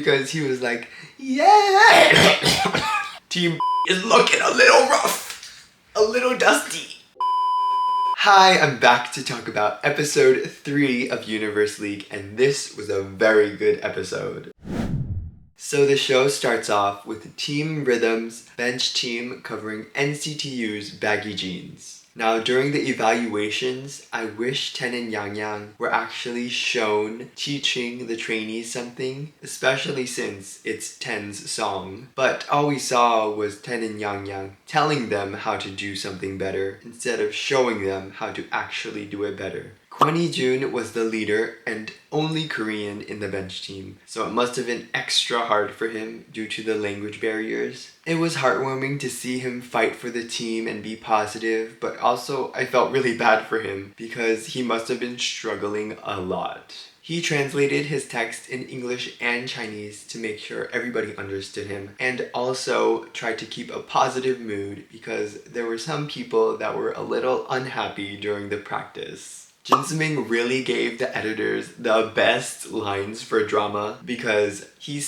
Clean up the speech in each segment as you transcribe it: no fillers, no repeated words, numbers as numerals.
because he was like, yeah! Team is looking a little rough, a little dusty. Hi, I'm back to talk about episode 3 of Universe League, and this was a very good episode. So the show starts off with Team Rhythm's bench team covering NCTU's baggy jeans. Now during the evaluations, I wish Ten and Yang Yang were actually shown teaching the trainees something, especially since it's Ten's song. But all we saw was Ten and Yang Yang telling them how to do something better instead of showing them how to actually do it better. Kwon Hee-jun was the leader and only Korean in the bench team, so it must have been extra hard for him due to the language barriers. It was heartwarming to see him fight for the team and be positive, but also I felt really bad for him because he must have been struggling a lot. He translated his text in English and Chinese to make sure everybody understood him, and also tried to keep a positive mood because there were some people that were a little unhappy during the practice. Jin Se-ming really gave the editors the best lines for drama because he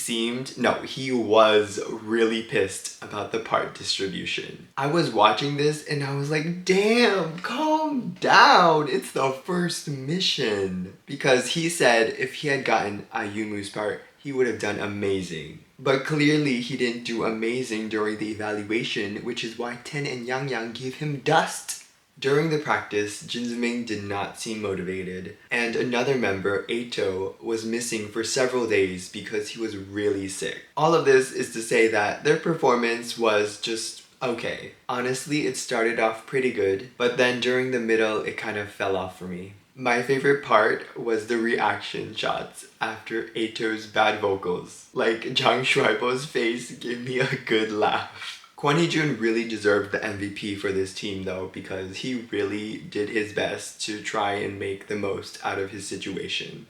was really pissed about the part distribution. I was watching this and I was like, damn, calm down, it's the first mission. Because he said if he had gotten Ayumu's part, he would have done amazing. But clearly he didn't do amazing during the evaluation, which is why Ten and Yang Yang gave him dust. During the practice, Jin Se-ming did not seem motivated, and another member, Eito, was missing for several days because he was really sick. All of this is to say that their performance was just okay. Honestly, it started off pretty good, but then during the middle, it kind of fell off for me. My favorite part was the reaction shots after Eito's bad vocals. Like, Jang Shuaibo's face gave me a good laugh. Kwon Hee-jun really deserved the MVP for this team though, because he really did his best to try and make the most out of his situation.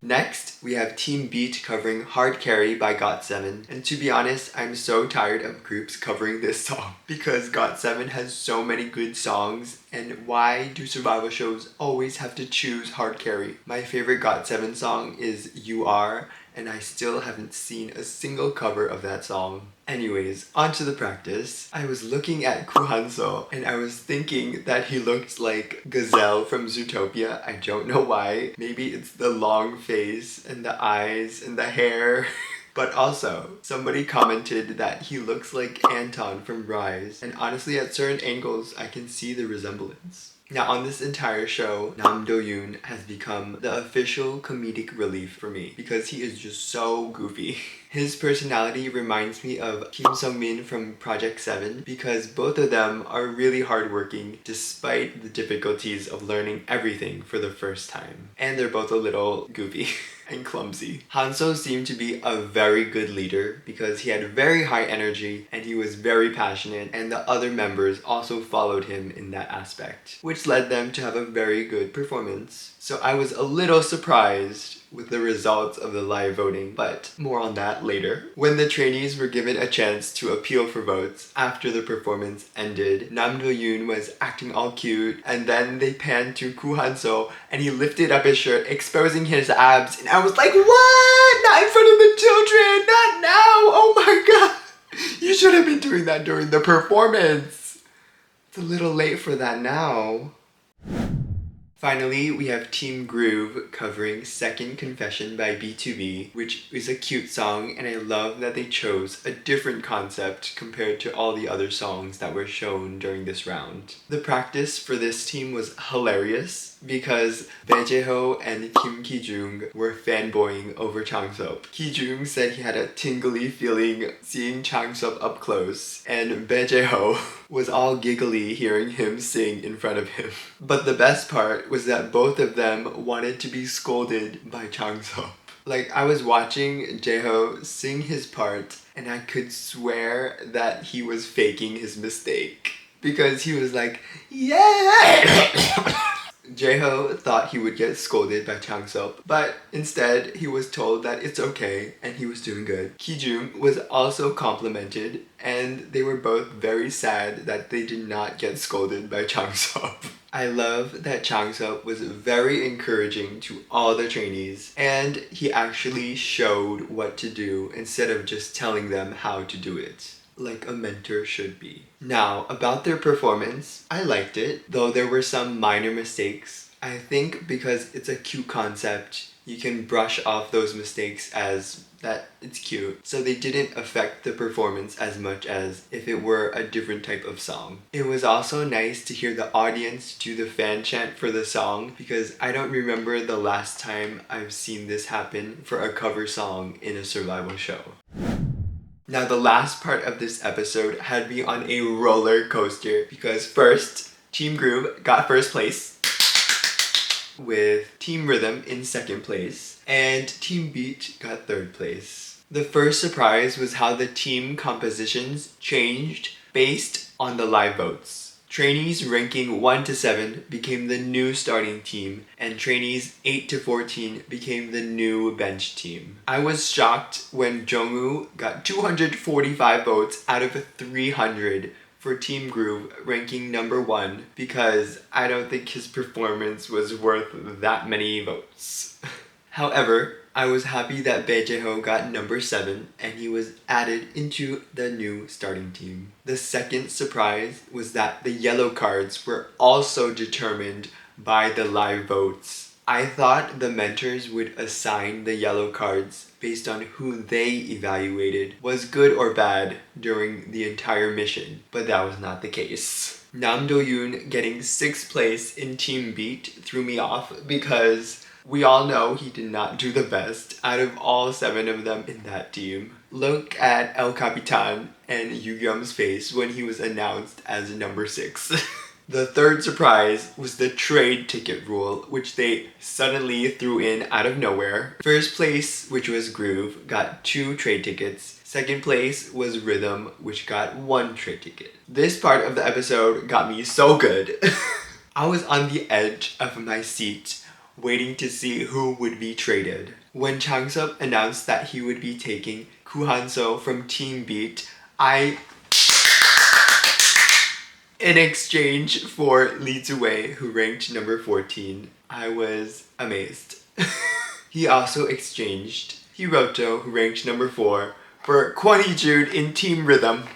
Next, we have Team Beat covering Hard Carry by GOT7, and to be honest, I'm so tired of groups covering this song because GOT7 has so many good songs, and why do survival shows always have to choose Hard Carry? My favorite GOT7 song is You Are, and I still haven't seen a single cover of that song. Anyways, on to the practice. I was looking at Koo Han-seo and I was thinking that he looked like Gazelle from Zootopia. I don't know why. Maybe it's the long face and the eyes and the hair. But also, somebody commented that he looks like Anton from Rise, and honestly at certain angles I can see the resemblance. Now on this entire show, Nam Do-yoon has become the official comedic relief for me because he is just so goofy. His personality reminds me of Kim Sung-min from Project 7 because both of them are really hardworking despite the difficulties of learning everything for the first time. And they're both a little goofy and clumsy. Han-seo seemed to be a very good leader because he had very high energy and he was very passionate, and the other members also followed him in that aspect, which led them to have a very good performance. So I was a little surprised with the results of the live voting, but more on that later. When the trainees were given a chance to appeal for votes after the performance ended, Nam Do-yoon was acting all cute, and then they panned to Koo Han-seo and he lifted up his shirt, exposing his abs, and I was like, what? Not in front of the children! Not now! Oh my god! You should have been doing that during the performance! It's a little late for that now. Finally, we have Team Groove covering Second Confession by B2B, which is a cute song, and I love that they chose a different concept compared to all the other songs that were shown during this round. The practice for this team was hilarious because Bae Jae-ho and Kim Ki-jung were fanboying over Chang-seop. Ki-jung said he had a tingly feeling seeing Chang-seop up close, and Bae Jae-ho was all giggly hearing him sing in front of him. But the best part was that both of them wanted to be scolded by Chang-seop. Like, I was watching Jae-ho sing his part and I could swear that he was faking his mistake because he was like, yeah! Jae-ho thought he would get scolded by Chang-seop, but instead he was told that it's okay and he was doing good. Ki-jung was also complimented, and they were both very sad that they did not get scolded by Chang-seop. I love that Changseop was very encouraging to all the trainees, and he actually showed what to do instead of just telling them how to do it, like a mentor should be. Now, about their performance, I liked it, though there were some minor mistakes. I think because it's a cute concept, you can brush off those mistakes as that it's cute, so they didn't affect the performance as much as if it were a different type of song. It was also nice to hear the audience do the fan chant for the song because I don't remember the last time I've seen this happen for a cover song in a survival show. Now the last part of this episode had me on a roller coaster because first, Team Groove got first place, with Team Rhythm in second place, and Team Beat got third place. The first surprise was how the team compositions changed based on the live votes. Trainees ranking 1 to 7 became the new starting team, and trainees 8 to 14 became the new bench team. I was shocked when Jongwoo got 245 votes out of 300 for Team Groove ranking number 1 because I don't think his performance was worth that many votes. However, I was happy that Bae Jae-ho got number 7 and he was added into the new starting team. The second surprise was that the yellow cards were also determined by the live votes. I thought the mentors would assign the yellow cards based on who they evaluated was good or bad during the entire mission, but that was not the case. Nam Do-yoon getting 6th place in Team Beat threw me off because we all know he did not do the best out of all 7 of them in that team. Look at El Capitan and Yu-gyum's face when he was announced as number 6. The third surprise was the trade ticket rule, which they suddenly threw in out of nowhere. First place, which was Groove, got 2 trade tickets. Second place was Rhythm, which got 1 trade ticket. This part of the episode got me so good. I was on the edge of my seat, waiting to see who would be traded. When Changseop announced that he would be taking Koo Han-so from Team Beat, in exchange for Lee Zu-wei, who ranked number 14, I was amazed. He also exchanged Hiroto, who ranked number 4, for Kwon Hee-jun in Team Rhythm.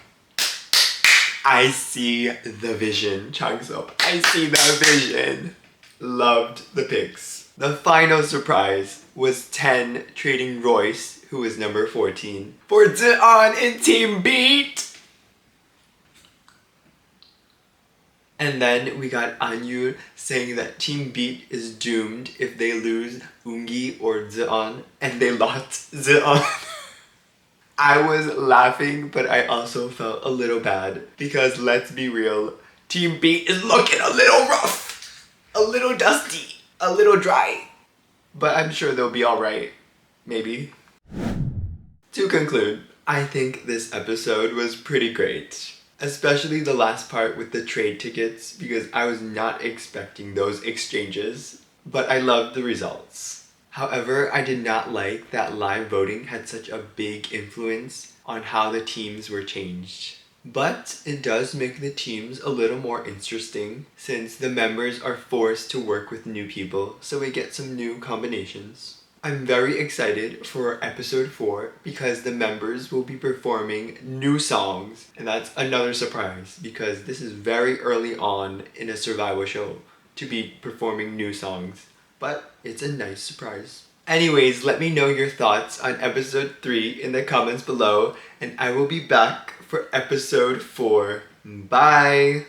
I see the vision, Changseop. I see the vision. Loved the picks. The final surprise was 10 trading Royce, who was number 14, for Zeon in Team Beat. And then we got Anyul saying that Team Beat is doomed if they lose Ungi or Zeon, and they lost Zeon. I was laughing, but I also felt a little bad because let's be real, Team Beat is looking a little rough, a little dusty, a little dry. But I'm sure they'll be alright. Maybe. To conclude, I think this episode was pretty great. Especially the last part with the trade tickets because I was not expecting those exchanges, but I loved the results. However, I did not like that live voting had such a big influence on how the teams were changed. But it does make the teams a little more interesting since the members are forced to work with new people, so we get some new combinations. I'm very excited for episode 4 because the members will be performing new songs, and that's another surprise because this is very early on in a survival show to be performing new songs, but it's a nice surprise. Anyways, let me know your thoughts on episode 3 in the comments below, and I will be back for episode 4. Bye!